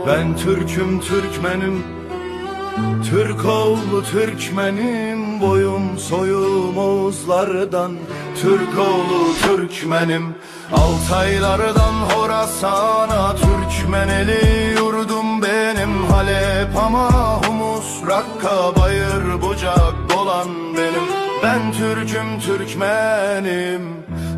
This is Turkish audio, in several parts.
Ben Türk'üm, Türkmenim, Türk oğlu Türkmenim. Boyum soyum Oğuzlardan, Türk oğlu Türkmenim. Altaylardan Horasan'a, Türkmeneli yurdum benim. Halep ama Humus, Rakka, Bayır, Bucak, Bolan benim. Ben Türk'üm, Türkmenim,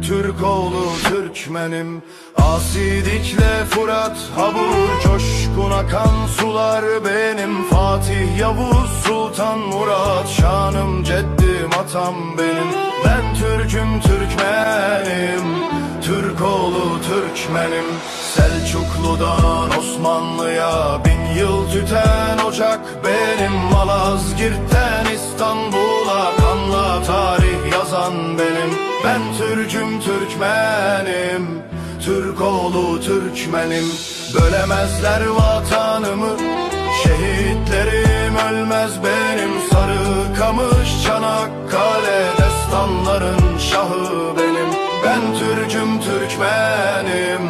Türk oğlu Türkmenim. Asidikle Fırat, Habur, coşkun akan sular benim. Fatih, Yavuz, Sultan, Murat, şanım, ceddim, atam benim. Ben Türk'üm, Türkmenim, Türk oğlu Türkmenim. Selçuklu'dan Osmanlı'ya 1000 yıl tüten ocak benim. Malazgirt'ten İstanbul'a kanla tarih yazan benim. Ben Türk'üm, Türkmenim, Türk oğlu Türkmenim. Bölemezler vatanımı, şehitlerim ölmez benim. Sarıkamış, Çanakkale, destanların şahı benim. Ben Türk'üm, Türkmenim,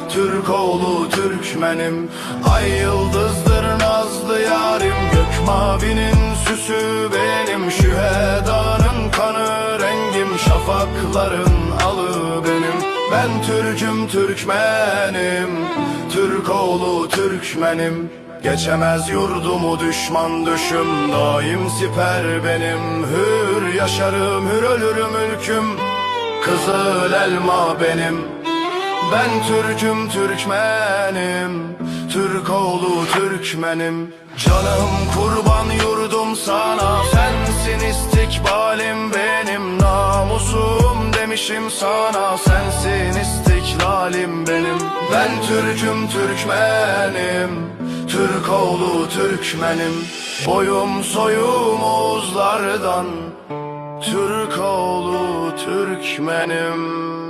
Türk oğlu Türkmenim. Ay yıldızdır nazlı yarim, gök mavinin süsü benim. Şühedanın kanı rengim, şafakların alı benim. Ben Türk'üm, Türkmenim, Türk oğlu Türkmenim. Geçemez yurdumu düşman düşüm, daim siper benim. Hür yaşarım, hür ölürüm ülküm, kızıl elma benim. Ben Türk'üm, Türkmenim, Türk oğlu Türkmenim. Canım kurban yurdum sana, sensin istikbalim benim. Namusum demişim sana, sensin istiklalim benim. Ben Türk'üm, Türkmenim, Türk oğlu Türkmenim. Boyum soyum Oğuzlardan, Türk oğlu Türkmenim.